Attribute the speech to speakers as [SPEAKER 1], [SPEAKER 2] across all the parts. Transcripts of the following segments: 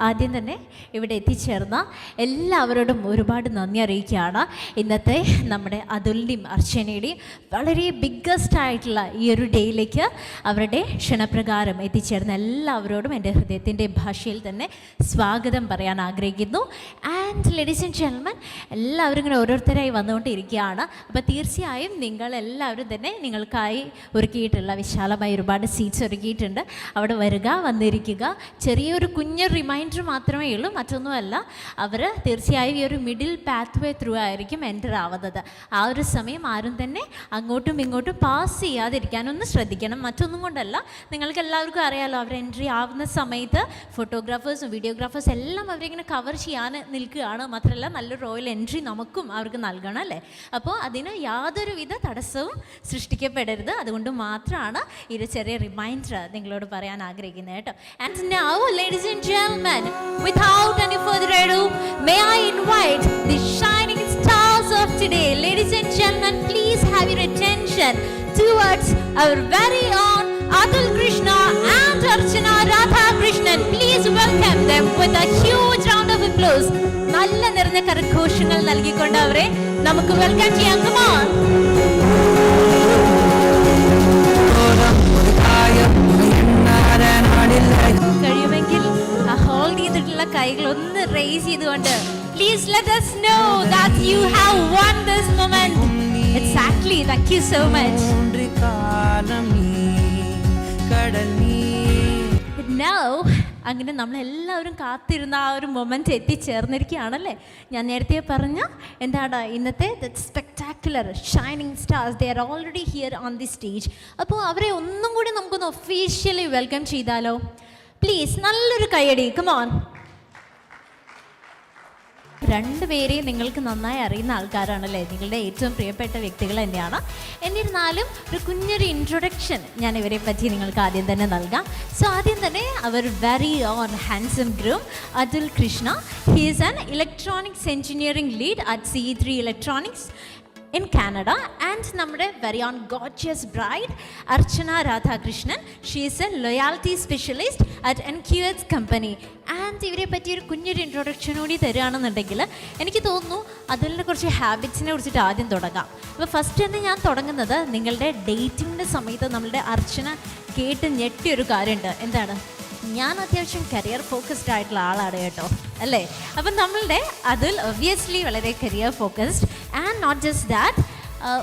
[SPEAKER 1] ആദ്യം തന്നെ ഇവിടെ എത്തിച്ചേർന്ന എല്ലാവരോടും ഒരുപാട് നന്ദി അറിയിക്കുകയാണ്. ഇന്നത്തെ നമ്മുടെ അതുലിൻ്റെയും അർച്ചനയുടെയും വളരെ ബിഗ്ഗസ്റ്റ് ആയിട്ടുള്ള ഈ ഒരു ഡേയിലേക്ക് അവരുടെ ക്ഷണപ്രകാരം എത്തിച്ചേർന്ന എല്ലാവരോടും എൻ്റെ ഹൃദയത്തിൻ്റെ ഭാഷയിൽ തന്നെ സ്വാഗതം പറയാൻ ആഗ്രഹിക്കുന്നു. ആൻഡ് ലേഡീസ് ആൻഡ് ജെന്റിൽമെൻ, എല്ലാവരും ഇങ്ങനെ ഓരോരുത്തരായി വന്നുകൊണ്ടിരിക്കുകയാണ്. അപ്പോൾ തീർച്ചയായും നിങ്ങളെല്ലാവരും തന്നെ നിങ്ങൾക്കായി ഒരുക്കിയിട്ടുള്ള വിശാലമായ ഒരുപാട് സീറ്റ്സ് ഒരുക്കിയിട്ടുണ്ട്. അവിടെ വരിക, വന്നിരിക്കുക. ചെറിയൊരു കുഞ്ഞൊരു റിമൈൻഡർ മാത്രമേ ഉള്ളൂ, മറ്റൊന്നുമല്ല. അവർ തീർച്ചയായും ഈ ഒരു മിഡിൽ പാത്വേ ത്രൂ ആയിരിക്കും എൻ്റർ ആവുന്നത്. ആ ഒരു സമയം ആരും തന്നെ അങ്ങോട്ടും ഇങ്ങോട്ടും പാസ് ചെയ്യാതിരിക്കാനൊന്ന് ശ്രദ്ധിക്കണം. മറ്റൊന്നും കൊണ്ടല്ല, നിങ്ങൾക്ക് എല്ലാവർക്കും അറിയാമല്ലോ, അവർ എൻട്രി ആവുന്ന സമയത്ത് ഫോട്ടോഗ്രാഫേഴ്സും വീഡിയോഗ്രാഫേഴ്സും എല്ലാം അവരിങ്ങനെ കവർ ചെയ്യാൻ നിൽക്കുകയാണ്. മാത്രമല്ല നല്ലൊരു റോയൽ എൻട്രി നമുക്കും അവർക്ക് നൽകണം അല്ലേ. അപ്പോൾ അതിന് യാതൊരുവിധ തടസ്സവും സൃഷ്ടിക്കപ്പെടരുത്. അതുകൊണ്ട് മാത്രമാണ് ഈ ഒരു ചെറിയ റിമൈൻഡർ നിങ്ങളോട് പറയാൻ ആഗ്രഹിക്കുന്നത് കേട്ടോ. And now, ladies and gentlemen, without any further ado, may I invite the shining stars of today. Ladies and gentlemen, please have your attention towards our very own Atul Krishna and Archana Radha Krishnan. Please welcome them with a huge round of applause. നല്ല നിറഞ്ഞ കരഘോഷങ്ങൾ നൽകിക്കൊണ്ട് അവരെ നമുക്ക് welcome ചെയ്യാം. Come on. കഴിയുമെങ്കിൽ ആ hold ചെയ്തിട്ടുള്ള കൈകൾ ഒന്ന് റേസ് ചെയ്തുകൊണ്ട് please let us know that you have won this moment. Exactly. Thank you so much. Now, അങ്ങനെ നമ്മളെല്ലാവരും കാത്തിരുന്ന ആ ഒരു മൊമെൻ്റ് എത്തിച്ചേർന്നിരിക്കുകയാണല്ലേ. ഞാൻ നേരത്തെ പറഞ്ഞ എന്താണ് ഇന്നത്തെ spectacular shining stars, they are already here on the stage. അപ്പോൾ അവരെ ഒന്നും കൂടി നമുക്കൊന്ന് ഒഫീഷ്യലി വെൽക്കം ചെയ്താലോ? പ്ലീസ് നല്ലൊരു കൈയടി. Come on. രണ്ടുപേരെയും നിങ്ങൾക്ക് നന്നായി അറിയുന്ന ആൾക്കാരാണല്ലേ, നിങ്ങളുടെ ഏറ്റവും പ്രിയപ്പെട്ട വ്യക്തികൾ തന്നെയാണ്. എന്നിരുന്നാലും ഒരു കുഞ്ഞൊരു ഇൻട്രൊഡക്ഷൻ ഞാൻ ഇവരെ പറ്റി നിങ്ങൾക്ക് ആദ്യം തന്നെ നൽകാം. സോ ആദ്യം തന്നെ അവർ very own handsome groom Atul Krishna. He is an electronics engineering lead at CE3 electronics in Canada. And നമ്മുടെ very own gorgeous bride Archana Radha Krishnan. She is a loyalty specialist at NQS company. And ഇവരെ പറ്റി ഒരു കുഞ്ഞൊരു introduction കൂടി തരികയാണെന്നുണ്ടെങ്കിൽ എനിക്ക് തോന്നുന്നു അതിലെ കുറച്ച് ഹാബിറ്റ്സിനെ കുറിച്ചിട്ട് ആദ്യം തുടങ്ങാം. അപ്പോൾ ഫസ്റ്റ് തന്നെ ഞാൻ തുടങ്ങുന്നത് നിങ്ങളുടെ ഡേറ്റിങ്ങിൻ്റെ സമയത്ത് നമ്മളുടെ അർച്ചന കേട്ട് ഞെട്ടിയൊരു കാര്യമുണ്ട്. എന്താണ്? ഞാൻ അത്യാവശ്യം കരിയർ ഫോക്കസ്ഡ് ആയിട്ടുള്ള ആളാണ് കേട്ടോ, അല്ലേ? അപ്പം നമ്മളുടെ അതിൽ ഒബ്വിയസ്ലി വളരെ career focused and not just that,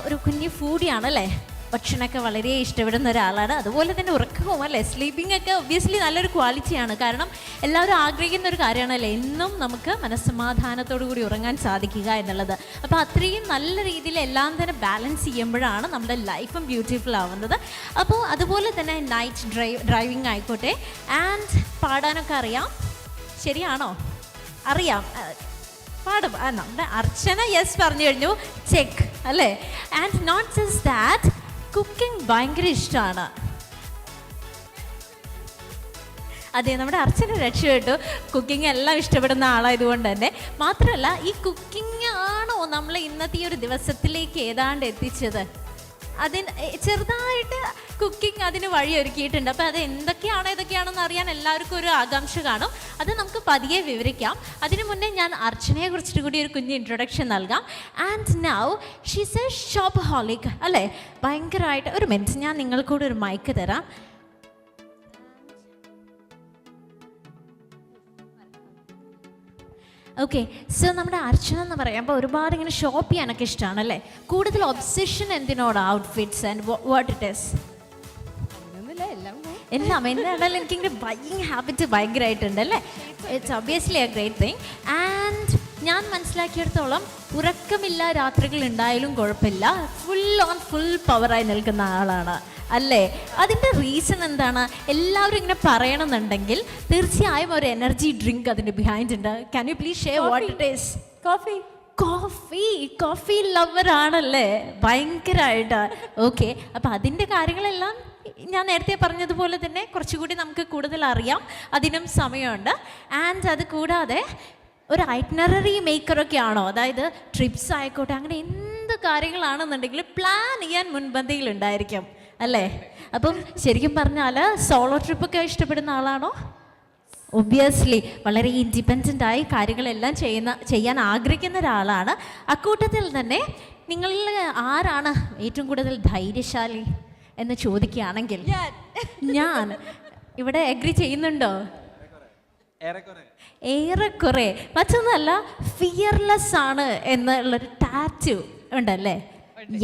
[SPEAKER 1] ഒരു കുഞ്ഞ് ഫൂഡിയാണല്ലേ, ഭക്ഷണമൊക്കെ വളരെ ഇഷ്ടപ്പെടുന്ന ഒരാളാണ്. അതുപോലെ തന്നെ ഉറക്കവും അല്ലേ, സ്ലീപ്പിംഗ് ഒക്കെ ഒബ്വിയസ്ലി നല്ലൊരു ക്വാളിറ്റിയാണ്. കാരണം എല്ലാവരും ആഗ്രഹിക്കുന്ന ഒരു കാര്യമാണല്ലേ എന്നും നമുക്ക് മനസ്സമാധാനത്തോടു കൂടി ഉറങ്ങാൻ സാധിക്കുക എന്നുള്ളത്. അപ്പോൾ അത്രയും നല്ല രീതിയിൽ എല്ലാം തന്നെ ബാലൻസ് ചെയ്യുമ്പോഴാണ് നമ്മുടെ ലൈഫും ബ്യൂട്ടിഫുൾ ആവുന്നത്. അപ്പോൾ അതുപോലെ തന്നെ നൈറ്റ് ഡ്രൈവിംഗ് ആയിക്കോട്ടെ. ആൻഡ് പാടാനൊക്കെ അറിയാം, ശരിയാണോ? അറിയാം, പാടും. നമ്മുടെ അർച്ചന യെസ് പറഞ്ഞു കഴിഞ്ഞു, ചെക്ക് അല്ലേ. And not just that, cooking ഭയങ്കര ഇഷ്ടമാണ്. അതെ, നമ്മുടെ അർച്ചന രക്ഷപ്പെട്ടു. കുക്കിംഗ് എല്ലാം ഇഷ്ടപ്പെടുന്ന ആളായതുകൊണ്ട് തന്നെ. മാത്രമല്ല ഈ കുക്കിംഗ് ആണോ നമ്മളെ ഇന്നത്തെ ഈ ഒരു ദിവസത്തിലേക്ക് ഏതാണ്ട് എത്തിച്ചത്? അതിന് ചെറുതായിട്ട് കുക്കിംഗ് അതിന് വഴിയൊരുക്കിയിട്ടുണ്ട്. അപ്പോൾ അത് എന്തൊക്കെയാണോ ഇതൊക്കെയാണെന്ന് അറിയാൻ എല്ലാവർക്കും ഒരു ആകാംക്ഷ കാണും. അത് നമുക്ക് പതിയെ വിവരിക്കാം. അതിനു മുന്നേ ഞാൻ അർച്ചനയെ കുറിച്ചിട്ട് കൂടി ഒരു കുഞ്ഞ് ഇൻട്രൊഡക്ഷൻ നൽകാം. ആൻഡ് നൗ ഷീസ് എ ഷോപ്പ്ഹോളിക് അല്ലേ, ഭയങ്കരമായിട്ട്. ഒരു മിനിറ്റ്, ഞാൻ നിങ്ങൾക്കൂടെ ഒരു മൈക്ക് തരാം. ഓക്കെ, സോ നമ്മുടെ അർച്ചന എന്ന് പറയുമ്പോൾ ഒരുപാട് ഇങ്ങനെ ഷോപ്പ് ചെയ്യാനൊക്കെ ഇഷ്ടമാണല്ലേ. കൂടുതൽ ഒബ്സെഷൻ എന്തിനോട്? Outfits and what it is? എല്ലാം എന്തായാലും എനിക്കിങ്ങനെ ബൈയിങ് ഹാബിറ്റ് ഭയങ്കരമായിട്ടുണ്ട് അല്ലേ. It's obviously a great thing. And ഞാൻ മനസ്സിലാക്കിയിടത്തോളം ഉറക്കമില്ല രാത്രികൾ ഉണ്ടായാലും കുഴപ്പമില്ല, ഫുൾ പവറായി നിൽക്കുന്ന ആളാണ് അല്ലേ. അതിൻ്റെ റീസൺ എന്താണ്? എല്ലാവരും ഇങ്ങനെ പറയണമെന്നുണ്ടെങ്കിൽ തീർച്ചയായും ഒരു എനർജി ഡ്രിങ്ക് അതിൻ്റെ ബിഹൈൻഡ് ഉണ്ട്. Can you please share what it is? Coffee lover ആണല്ലേ, ഭയങ്കരമായിട്ട്. ഓക്കെ, അപ്പോൾ അതിൻ്റെ കാര്യങ്ങളെല്ലാം ഞാൻ നേരത്തെ പറഞ്ഞതുപോലെ തന്നെ കുറച്ചുകൂടി നമുക്ക് കൂടുതൽ അറിയാം. അതിനും സമയമുണ്ട്. ആൻഡ് അത് കൂടാതെ ഒരു ഐറ്റ്നററി മേക്കറൊക്കെ ആണോ, അതായത് ട്രിപ്സ് ആയിക്കോട്ടെ, അങ്ങനെ എന്ത് കാര്യങ്ങളാണെന്നുണ്ടെങ്കിൽ പ്ലാൻ ചെയ്യാൻ മുൻപന്തിയിലുണ്ടായിരിക്കും അല്ലേ. അപ്പം ശരിക്കും പറഞ്ഞാൽ സോളോ ട്രിപ്പൊക്കെ ഇഷ്ടപ്പെടുന്ന ആളാണോ? ഒബ്വിയസ്ലി വളരെ ഇൻഡിപെൻഡൻ്റ് ആയി കാര്യങ്ങളെല്ലാം ചെയ്യാൻ ആഗ്രഹിക്കുന്ന ഒരാളാണ്. അക്കൂട്ടത്തിൽ തന്നെ നിങ്ങളിൽ ആരാണ് ഏറ്റവും കൂടുതൽ ധൈര്യശാലി എന്ന് ചോദിക്കുകയാണെങ്കിൽ ഞാൻ ഇവിടെ അഗ്രി ചെയ്യുന്നുണ്ടോ? ഏറെക്കുറെ. മറ്റൊന്നല്ല, ഫിയർലെസ് ആണ് എന്നുള്ളൊരു ടാറ്റു ഉണ്ടല്ലേ?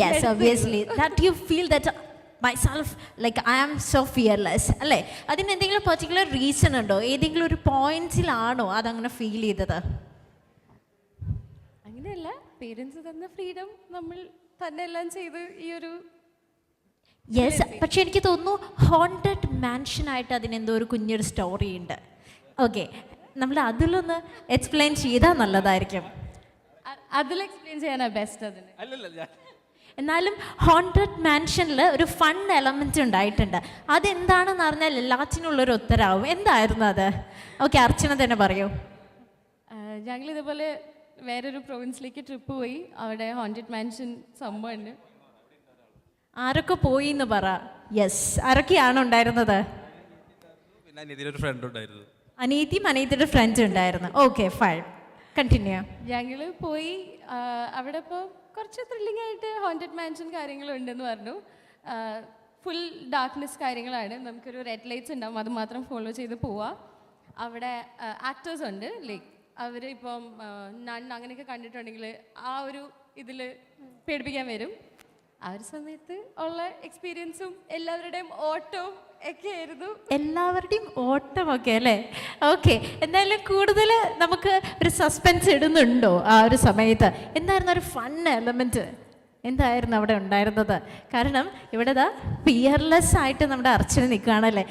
[SPEAKER 1] Yes, obviously that you feel that myself like I am so fearless അല്ലേ? അതിന് എന്തെങ്കിലും പെർട്ടിക്കുലർ റീസൺ ഉണ്ടോ? ഏതെങ്കിലും ഒരു പോയിന്റിലാണോ അതങ്ങനെ ഫീൽ ചെയ്തത്?
[SPEAKER 2] അങ്ങനെയല്ല, പേരൻസ് തന്ന ഫ്രീഡം നമ്മൾ തന്നെ എല്ലാം ചെയ്ത് ഈ ഒരു
[SPEAKER 1] യെസ്. പക്ഷെ എനിക്ക് തോന്നുന്നു ഹോണ്ടഡ് മാൻഷനായിട്ട് അതിനെന്തോ ഒരു കുഞ്ഞൊരു സ്റ്റോറി ഉണ്ട്. ഓക്കെ, നമ്മൾ അതിലൊന്ന് എക്സ്പ്ലെയിൻ ചെയ്താൽ നല്ലതായിരിക്കും.
[SPEAKER 2] അതിൽ എക്സ്പ്ലെയിൻ ചെയ്യാനാ ബെസ്റ്റ്. അതിന്
[SPEAKER 1] എന്നാലും ഹോണ്ടഡ് മാൻഷനിൽ ഒരു ഫൺ എലമെൻറ്റ് ഉണ്ടായിട്ടുണ്ട്. അതെന്താണെന്ന് അറിഞ്ഞാൽ എല്ലാത്തിനുള്ളൊരു ഉത്തരവാകും. എന്തായിരുന്നു അത്? ഓക്കെ, അർച്ചന തന്നെ പറയൂ.
[SPEAKER 2] ഞങ്ങൾ ഇതുപോലെ വേറൊരു പ്രൊവിൻസിലേക്ക് ട്രിപ്പ് പോയി. അവിടെ ഹോണ്ടഡ് മാൻഷൻ സംഭവമുണ്ട്.
[SPEAKER 1] ആരൊക്കെ പോയി എന്ന് പറ. യെസ്, ആരൊക്കെയാണ് ഉണ്ടായിരുന്നത്? അനീതിയും അനീതിയുടെ ഫ്രണ്ട് ഉണ്ടായിരുന്നു. Okay, fine, continue.
[SPEAKER 2] ഞങ്ങൾ പോയി. അവിടെ ഇപ്പോൾ കുറച്ച് ത്രില്ലിംഗ് ആയിട്ട് ഹോണ്ടഡ് മാൻഷൻ കാര്യങ്ങളുണ്ടെന്ന് പറഞ്ഞു. ഫുൾ ഡാർക്ക്നെസ് കാര്യങ്ങളാണ്. നമുക്കൊരു റെഡ് ലൈറ്റ്സ് ഉണ്ടാവും, അത് മാത്രം ഫോളോ ചെയ്ത് പോവാം. അവിടെ ആക്ടേഴ്സ് ഉണ്ട്. ലൈക്ക് അവർ ഇപ്പം നൺ അങ്ങനെയൊക്കെ കണ്ടിട്ടുണ്ടെങ്കിൽ ആ ഒരു ഇതിൽ പേടിപ്പിക്കാൻ വരും. ആ ഒരു സമയത്ത് ഉള്ള എക്സ്പീരിയൻസും എല്ലാവരുടെയും ഓട്ടവും ഒക്കെ ആയിരുന്നു.
[SPEAKER 1] എല്ലാവരുടെയും ഓട്ടമൊക്കെ അല്ലേ? ഓക്കെ, എന്തായാലും കൂടുതൽ നമുക്ക് ഒരു സസ്പെൻസ് ഇടുന്നുണ്ടോ ആ ഒരു സമയത്ത്? എന്തായിരുന്നു ഒരു ഫൺ എലമെൻറ്റ് എന്തായിരുന്നു അവിടെ ഉണ്ടായിരുന്നത്? കാരണം ഇവിടെ ഫിയർലെസ് ആയിട്ട് നമ്മുടെ അർച്ചന നിൽക്കുകയാണല്ലേ.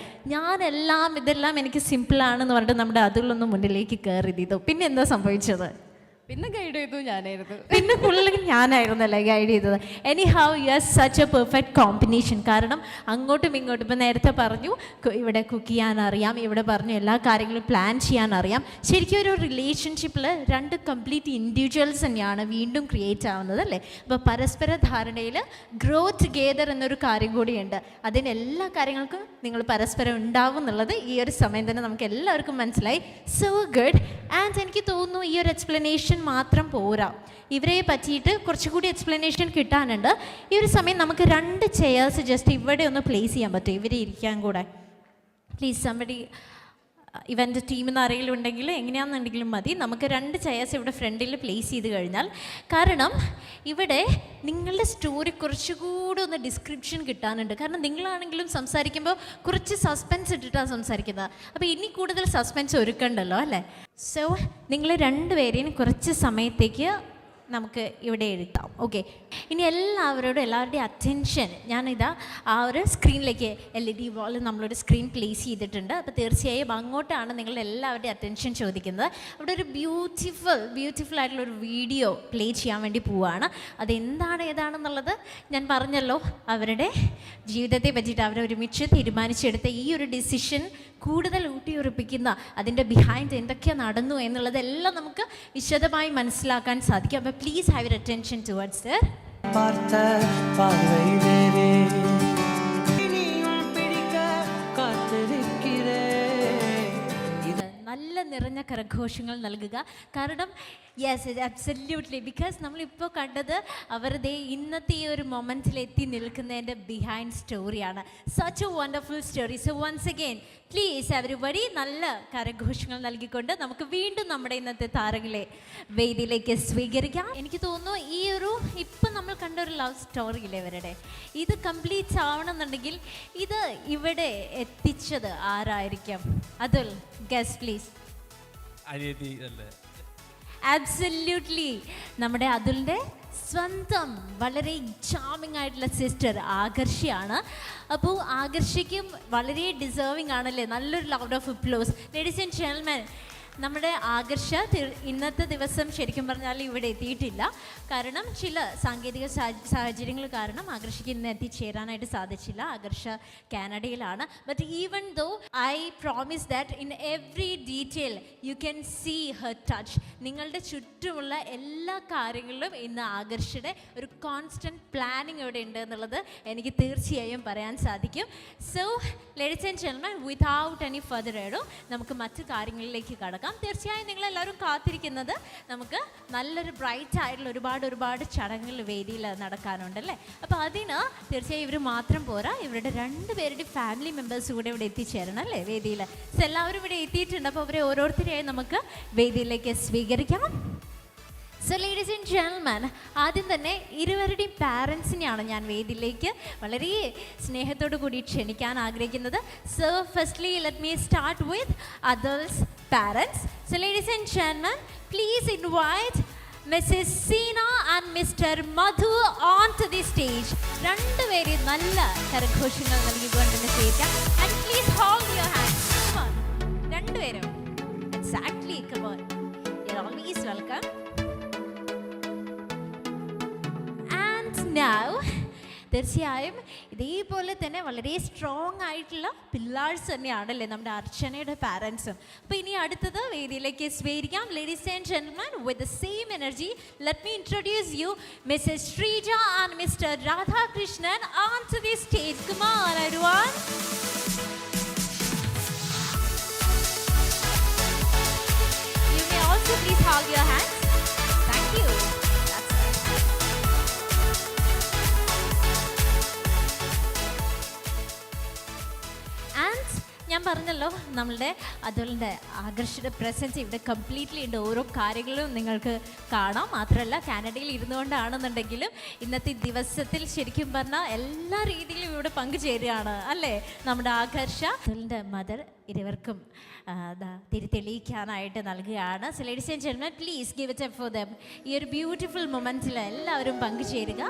[SPEAKER 1] ഇതെല്ലാം എനിക്ക് സിമ്പിളാണെന്ന് പറഞ്ഞിട്ട് നമ്മുടെ അതിലൊന്നും മുന്നിലേക്ക് കയറി ചെയ്തു. പിന്നെ എന്താ സംഭവിച്ചത്?
[SPEAKER 2] പിന്നെ ഗൈഡ് ചെയ്തു ഞാനായിരുന്നു.
[SPEAKER 1] പിന്നെ ഫുള്ള് ഞാനായിരുന്നല്ലേ ഗൈഡ് ചെയ്തത്. Any how you are such A perfect combination. കാരണം അങ്ങോട്ടും ഇങ്ങോട്ടും ഇപ്പം നേരത്തെ പറഞ്ഞു ഇവിടെ കുക്ക് ചെയ്യാൻ അറിയാം, ഇവിടെ പറഞ്ഞു എല്ലാ കാര്യങ്ങളും പ്ലാൻ ചെയ്യാൻ അറിയാം. ശരിക്കും ഒരു റിലേഷൻഷിപ്പിൽ രണ്ട് കംപ്ലീറ്റ് ഇൻഡിവിജ്വൽസ് തന്നെയാണ് വീണ്ടും ക്രിയേറ്റ് ആവുന്നത് അല്ലേ? അപ്പോൾ പരസ്പര ധാരണയിൽ ഗ്രോ ടുഗെദർ എന്നൊരു കാര്യം കൂടിയുണ്ട്. അതിന് എല്ലാ കാര്യങ്ങൾക്കും നിങ്ങൾ പരസ്പരം ഉണ്ടാവും എന്നുള്ളത് ഈ ഒരു സമയം തന്നെ നമുക്ക് എല്ലാവർക്കും മനസ്സിലായി. So good. ആൻഡ് എനിക്ക് തോന്നുന്നു ഈ ഒരു എക്സ്പ്ലനേഷൻ മാത്രം പോരാ, ഇവരെ പറ്റിയിട്ട് കുറച്ചുകൂടി എക്സ്പ്ലനേഷൻ കിട്ടാനുണ്ട്. ഈ ഒരു സമയം നമുക്ക് 2 ചെയേഴ്സ് ജസ്റ്റ് ഇവിടെ ഒന്ന് പ്ലേസ് ചെയ്യാൻ പറ്റും, ഇവരെ ഇരിക്കാൻ കൂടെ. പ്ലീസ് സംബഡി ഇവൻ്റെ ടീമിൽ ആരെങ്കിലും ഉണ്ടെങ്കിൽ എങ്ങനെയാണെന്നുണ്ടെങ്കിലും മതി. നമുക്ക് 2 ചെയേഴ്സ് ഇവിടെ ഫ്രണ്ടിൽ പ്ലേസ് ചെയ്ത് കഴിഞ്ഞാൽ, കാരണം ഇവിടെ നിങ്ങളുടെ സ്റ്റോറി കുറച്ചുകൂടി ഒന്ന് ഡിസ്ക്രിപ്ഷൻ കിട്ടാനുണ്ട്. കാരണം നിങ്ങളാണെങ്കിലും സംസാരിക്കുമ്പോൾ കുറച്ച് സസ്പെൻസ് ഇട്ടിട്ടാണ് സംസാരിക്കുന്നത്. അപ്പോൾ ഇനി കൂടുതൽ സസ്പെൻസ് ഒരുക്കണ്ടല്ലോ അല്ലേ? സോ നിങ്ങൾ 2 പേരെയും കുറച്ച് സമയത്തേക്ക് നമുക്ക് ഇവിടെ എഴുതാം. ഓക്കെ, ഇനി എല്ലാവരുടെയും അറ്റൻഷൻ ഞാനിതാ ആ ഒരു സ്ക്രീനിലേക്ക് LED വാളിൽ നമ്മളൊരു സ്ക്രീൻ പ്ലേസ് ചെയ്തിട്ടുണ്ട്. അപ്പോൾ തീർച്ചയായും അങ്ങോട്ടാണ് നിങ്ങളുടെ എല്ലാവരുടെയും അറ്റൻഷൻ ചോദിക്കുന്നത്. അവിടെ ഒരു ബ്യൂട്ടിഫുൾ ആയിട്ടുള്ളൊരു വീഡിയോ പ്ലേ ചെയ്യാൻ വേണ്ടി പോവുകയാണ്. ഏതാണെന്നുള്ളത് ഞാൻ പറഞ്ഞല്ലോ. അവരുടെ ജീവിതത്തെ പറ്റിയിട്ട് അവരൊരുമിച്ച് തീരുമാനിച്ചെടുത്ത ഈ ഒരു ഡിസിഷൻ കൂടുതൽ ഊട്ടിയുറപ്പിക്കുന്ന അതിൻ്റെ ബിഹൈൻഡ് എന്തൊക്കെയാണ് നടന്നു എന്നുള്ളതെല്ലാം നമുക്ക് വിശദമായി മനസ്സിലാക്കാൻ സാധിക്കും. അപ്പോൾ please have your attention towards there. നല്ല നിറഞ്ഞ കരഘോഷങ്ങൾ നൽകുക. കാരണം യെസ്, അബ്സല്യൂട്ട്ലി, ബിക്കോസ് നമ്മളിപ്പോൾ കണ്ടത് അവരുടെ ഇന്നത്തെ ഈ ഒരു മൊമെൻറ്റിൽ എത്തി നിൽക്കുന്നതിൻ്റെ ബിഹൈൻഡ് സ്റ്റോറിയാണ്. Such a wonderful story. So once again please everybody നല്ല കരഘോഷങ്ങൾ നൽകിക്കൊണ്ട് നമുക്ക് വീണ്ടും നമ്മുടെ ഇന്നത്തെ താരങ്ങളെ വേദിയിലേക്ക് സ്വീകരിക്കാം. എനിക്ക് തോന്നുന്നു ഈ ഒരു ഇപ്പം നമ്മൾ കണ്ട ഒരു ലവ് സ്റ്റോറിയില്ലേ ഇവരുടെ, ഇത് കംപ്ലീറ്റ് ആവണമെന്നുണ്ടെങ്കിൽ ഇത് ഇവിടെ എത്തിച്ചത് ആരായിരിക്കും? Atul, guess please. ആബ്സല്യൂട്ട്ലി, നമ്മുടെ അതുലിൻ്റെ സ്വന്തം വളരെ ചാമിങ് ആയിട്ടുള്ള സിസ്റ്റർ ആകർഷയാണ്. അപ്പോൾ ആകർഷയ്ക്കും വളരെ ഡിസേർവിംഗ് ആണല്ലേ? നല്ലൊരു loud of applause ladies and gentlemen. നമ്മുടെ ആകർഷ ഇന്നത്തെ ദിവസം ശരിക്കും പറഞ്ഞാൽ ഇവിടെ എത്തിയിട്ടില്ല. കാരണം ചില സാങ്കേതിക സാഹചര്യങ്ങൾ കാരണം ആകർഷയ്ക്ക് ഇന്ന് എത്തിച്ചേരാനായിട്ട് സാധിച്ചില്ല. ആകർഷ കാനഡയിലാണ്. But even though I promise that in every detail you can see her touch. നിങ്ങളുടെ ചുറ്റുമുള്ള എല്ലാ കാര്യങ്ങളിലും ഇന്ന് ആകർഷയുടെ ഒരു കോൺസ്റ്റൻറ്റ് പ്ലാനിങ് ഇവിടെ ഉണ്ട് എന്നുള്ളത് എനിക്ക് തീർച്ചയായും പറയാൻ സാധിക്കും. So ladies and gentlemen, without any further ado നമുക്ക് മറ്റു കാര്യങ്ങളിലേക്ക് കടക്കാം. തീർച്ചയായും നിങ്ങളെല്ലാവരും കാത്തിരിക്കുന്നത് നമുക്ക് നല്ലൊരു ബ്രൈറ്റ് ആയിട്ടുള്ള ഒരുപാട് ചടങ്ങുകൾ വേദിയിൽ നടക്കാനുണ്ടല്ലേ. അപ്പോൾ അതിന് തീർച്ചയായും ഇവർ മാത്രം പോരാ, ഇവരുടെ 2 പേരുടെ ഫാമിലി മെമ്പേഴ്സ് കൂടെ ഇവിടെ എത്തിച്ചേരണം അല്ലേ വേദിയിൽ. സോ എല്ലാവരും ഇവിടെ എത്തിയിട്ടുണ്ട്. അപ്പോൾ അവരെ ഓരോരുത്തരെയായി നമുക്ക് വേദിയിലേക്ക് സ്വീകരിക്കാം. സോ ലേഡീസ് ആൻഡ് ജെന്റിൽമെൻ, ആദ്യം തന്നെ ഇരുവരുടെയും പാരൻസിനെയാണ് ഞാൻ വേദിയിലേക്ക് വളരെ സ്നേഹത്തോടു കൂടി ക്ഷണിക്കാൻ ആഗ്രഹിക്കുന്നത്. So firstly let me start with Atul's parents. So ladies and gentlemen, please invite Mrs. Seena and Mr. Madhu onto the stage. 2 പേരെ നല്ല കരഘോഷങ്ങൾ നൽകിക്കൊണ്ട് സ്വീകരിക്കാം. And please hold your hands. Come on. 2 പേരും. Exactly. Come on. You're always welcome. Now, തീർച്ചയായും ഇതേപോലെ തന്നെ വളരെ സ്ട്രോങ് ആയിട്ടുള്ള പില്ലേഴ്സ് തന്നെയാണല്ലേ നമ്മുടെ അർച്ചനയുടെ പാരൻസും. അപ്പോൾ ഇനി അടുത്തത് വേദിയിലേക്ക് സ്വീകരിക്കാം. Ladies and gentlemen, with the same energy let me introduce you Mrs Sreeja and Mr Radhakrishnan on to the stage. Come on everyone. You may also please hold your hands. Thank you. ഞാൻ പറഞ്ഞല്ലോ നമ്മളുടെ അതുപോലെ ആകർഷയുടെ പ്രസൻസ് ഇവിടെ completely ഉണ്ട്. ഓരോ കാര്യങ്ങളും നിങ്ങൾക്ക് കാണാം. മാത്രമല്ല കാനഡയിൽ ഇരുന്നുകൊണ്ടാണെന്നുണ്ടെങ്കിലും ഇന്നത്തെ ദിവസത്തിൽ ശരിക്കും പറഞ്ഞാൽ എല്ലാ രീതിയിലും ഇവിടെ പങ്കുചേരുകയാണ് അല്ലേ നമ്മുടെ ആകർഷ. അതുലിൻ്റെ മദർ ഇരുവർക്കും തിരിതെളിയിക്കാനായിട്ട് നൽകുകയാണ്. So ladies and gentlemen, please give it up for them. ഈ ഒരു ബ്യൂട്ടിഫുൾ മൊമെൻറ്റിൽ എല്ലാവരും പങ്കുചേരുക.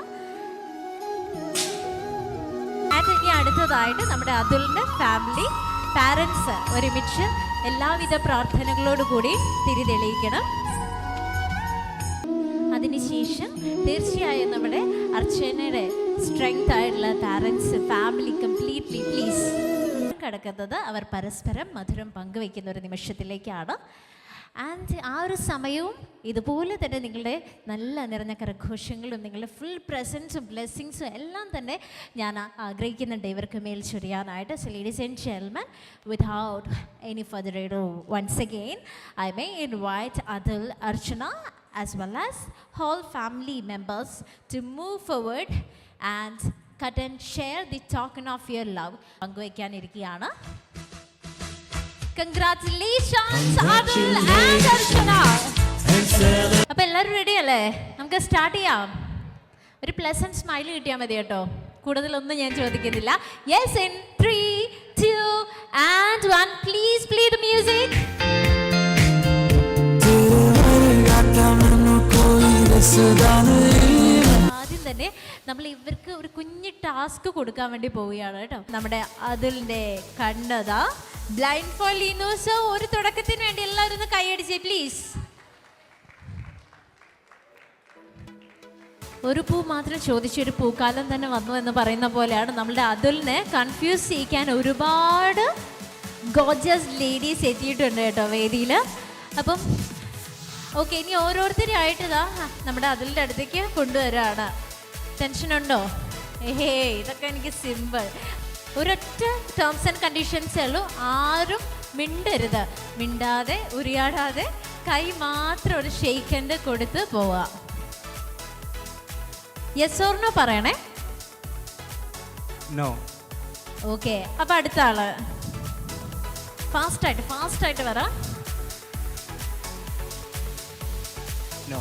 [SPEAKER 1] ഇനി അടുത്തതായിട്ട് നമ്മുടെ അതുലിൻ്റെ ഫാമിലി പാരൻസ് ഒരുമിച്ച് എല്ലാവിധ പ്രാർത്ഥനകളോടുകൂടി തിരിതെളിയിക്കണം. അതിനുശേഷം തീർച്ചയായും നമ്മുടെ അർച്ചനയുടെ സ്ട്രെങ്ത് ആയിട്ടുള്ള പാരൻസ് ഫാമിലി കംപ്ലീറ്റ്ലി പ്ലീസ് കടക്കുന്നത് അവർ പരസ്പരം മധുരം പങ്കുവയ്ക്കുന്ന ഒരു നിമിഷത്തിലേക്കാണ്. ആൻഡ് ആ ഒരു സമയവും ഇതുപോലെ തന്നെ നിങ്ങളുടെ നല്ല നിറഞ്ഞ കരഘോഷങ്ങളും നിങ്ങളുടെ ഫുൾ പ്രസൻസും ബ്ലെസ്സിങ്സും എല്ലാം തന്നെ ഞാൻ ആഗ്രഹിക്കുന്നുണ്ട് ഇവർക്ക് മേൽ ചൊരിയാനായിട്ട്. So ladies and gentlemen, without any further ado once again I may invite Atul, Archana as well as whole family members to move forward and cut and share the token of your love. പങ്കുവയ്ക്കാനിരിക്കുകയാണ്. Congratulations Adul and Archana. അപ്പോൾ എല്ലാവരും ready അല്ലേ? നമുക്ക് start ചെയ്യാം. ഒരു pleasant smile കിട്ടിയാൽ മതി കേട്ടോ, കൂടുതലൊന്നും ഞാൻ ചോദിക്കുന്നില്ല. Yes, in 3, 2 and 1 please play the music. ആദ്യം തന്നെ നമ്മൾ ഇവർക്ക് ഒരു കുഞ്ഞു ടാസ്ക് കൊടുക്കാൻ വേണ്ടി പോവുകയാണ് കേട്ടോ. നമ്മുടെ അതുലിൻ്റെ കണ്ണതാ ബ്ലൈൻഡ് ഫോൾഡ് ചെയ്യുന്നു. സോ ഒരു തുടക്കത്തിന് വേണ്ടി എല്ലാവരും ഒന്ന് കൈയടിച്ചേ പ്ലീസ്. ഒരു പൂ മാത്രം ചോദിച്ചൊരു പൂക്കാലം തന്നെ വന്നു എന്ന് പറയുന്ന പോലെയാണ് നമ്മളുടെ അതുലിനെ കൺഫ്യൂസ് ചെയ്യിക്കാൻ ഒരുപാട് ഗോർജിയസ് ലേഡീസ് എത്തിയിട്ടുണ്ട് കേട്ടോ വേദിയിൽ. അപ്പം ഓക്കെ, ഇനി ഓരോരുത്തരായിട്ട് ഇതാ നമ്മുടെ അതുലിൻ്റെ അടുത്തേക്ക് കൊണ്ടുവരാണ്. ടെൻഷനുണ്ടോ? ഏഹേ, ഇതൊക്കെ എനിക്ക് സിമ്പിൾ. ഒരൊറ്റ ടേംസ് ആൻഡ് കണ്ടീഷൻസേ ഉള്ളൂ. ആരും മിണ്ടരുത്. മിണ്ടാതെ ഉരിയാടാതെ കൈ മാത്രം ഒരു ഷെയ്ക്ക് ഹാൻഡ് കൊടുത്ത് പോവുക. യെസ് ഓർ നോ പറയണേ.
[SPEAKER 3] നോ.
[SPEAKER 1] ഓക്കെ, അപ്പം അടുത്ത ആള് ഫാസ്റ്റായിട്ട് വരാം.
[SPEAKER 3] നോ.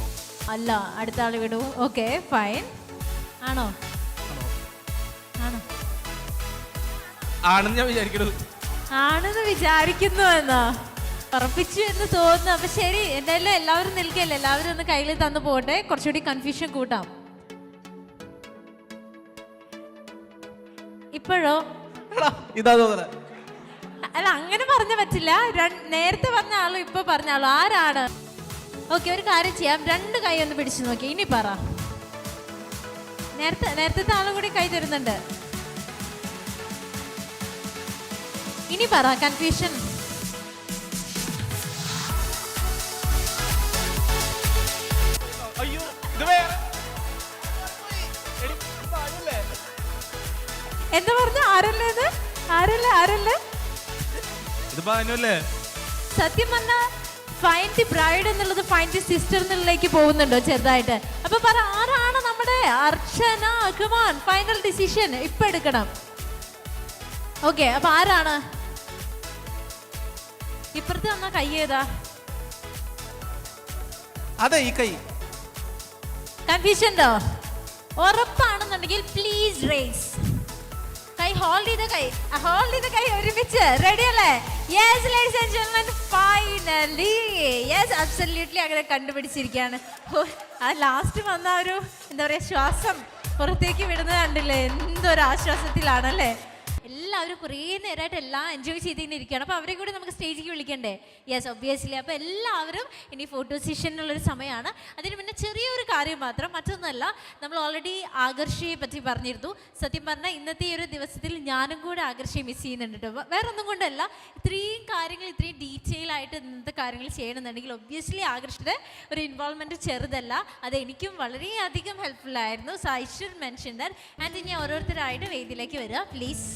[SPEAKER 1] അല്ല, അടുത്ത ആൾ വിടൂ. Okay, fine. ആണോ?
[SPEAKER 3] ആണെന്ന് ഞാൻ വിചാരിക്കുന്നു.
[SPEAKER 1] ആണെന്ന് വിചാരിക്കുന്നു എന്നോ ഉറപ്പിച്ചു എന്ന് തോന്നുന്നു. അപ്പൊ ശരി, എന്തായാലും എല്ലാവരും നിൽക്കല്ലേ, എല്ലാവരും ഒന്ന് കയ്യിൽ തന്നു പോട്ടെ, കുറച്ചുകൂടി കൺഫ്യൂഷൻ കൂട്ടാം. ഇപ്പോഴോ?
[SPEAKER 3] ഇതാ തോന്നുന്നത്.
[SPEAKER 1] അല്ല അങ്ങനെ പറഞ്ഞ പറ്റില്ല. നേരത്തെ പറഞ്ഞ ആളും ഇപ്പൊ പറഞ്ഞ ആളും ആരാണ്? ഓക്കെ, ഒരു കാര്യം ചെയ്യാം, 2 കൈ ഒന്ന് പിടിച്ചു നോക്കി. ഇനി പറ. നേരത്തെ ആളും കൂടി കൈ തരുന്നുണ്ട്. ഇനി പറ. കൺഫ്യൂഷൻ.
[SPEAKER 3] അയ്യോ ഇത് വേറെ.
[SPEAKER 1] എന്താ പറഞ്ഞ? ആരല്ലേ ഇത്? ആരല്ലേ?
[SPEAKER 3] ഇത് ബാനുല്ലേ?
[SPEAKER 1] സത്യം പറഞ്ഞാൽ ഫൈൻഡ് ദി ബ്രൈഡ് എന്നുള്ളത് ഫൈൻഡ് ദി സിസ്റ്റർ എന്നുള്ളതിലേക്ക് പോകുന്നുണ്ടോ ചെറുതായിട്ട്? അപ്പൊ പറ, ആരാണ് നമ്മുടെ അർച്ചന? കമോൺ, ഫൈനൽ ഡിസിഷൻ ഇപ്പൊ എടുക്കണം. ഓക്കെ, അപ്പൊ ആരാണ്? ഇപ്പുറത്ത് വന്ന കൈ ഏതാ?
[SPEAKER 3] അതെ, ഈ കൈ.
[SPEAKER 1] കൺഫ്യൂഷൻ ഉണ്ടോ? ഉറപ്പാണെന്നുണ്ടെങ്കിൽ പ്ലീസ് റേസ്. കൈ ഹോൾഡ് ചെയ്ത കൈ ഒരുമിച്ച്. റെഡി അല്ലേ? Yes ladies and gentlemen, finally yes, absolutely അങ്ങനെ കണ്ടുപിടിച്ചിരിക്കുകയാണ്. ആ ലാസ്റ്റ് വന്ന ഒരു എന്താ പറയാ ശ്വാസം പുറത്തേക്ക് വിടുന്നത് കണ്ടില്ലേ? എന്തൊരു ആശ്വാസത്തിലാണല്ലേ. എല്ലാവരും കുറേ നേരമായിട്ട് എല്ലാം എൻജോയ് ചെയ്തിരിക്കുകയാണ്. അപ്പോൾ അവരെ കൂടി നമുക്ക് സ്റ്റേജിലേക്ക് വിളിക്കണ്ടേ? Yes, obviously. അപ്പോൾ എല്ലാവരും ഇനി ഫോട്ടോ സെഷനുള്ളൊരു സമയമാണ്. അതിന് മുന്നേ ചെറിയൊരു കാര്യം മാത്രം, മറ്റൊന്നുമല്ല, നമ്മൾ ഓൾറെഡി ആകർഷയെ പറ്റി പറഞ്ഞിരുന്നു. സത്യം പറഞ്ഞാൽ ഇന്നത്തെ ഈ ഒരു ദിവസത്തിൽ ഞാനും കൂടെ ആകർഷയെ മിസ് ചെയ്യുന്നുണ്ട് കേട്ടോ. വേറെ ഒന്നും കൊണ്ടല്ല, ഇത്രയും കാര്യങ്ങൾ ഇത്രയും ഡീറ്റെയിൽ ആയിട്ട് ഇന്നത്തെ കാര്യങ്ങൾ ചെയ്യണമെന്നുണ്ടെങ്കിൽ ഒബ്വിയസ്ലി ആകർഷയുടെ ഒരു ഇൻവോൾവ്മെൻറ്റ് ചെറുതല്ല. അത് എനിക്കും വളരെയധികം ഹെൽപ്ഫുൾ ആയിരുന്നു. So I should mention that. And ഇനി ഓരോരുത്തരായിട്ട് വേദിയിലേക്ക് വരിക പ്ലീസ്.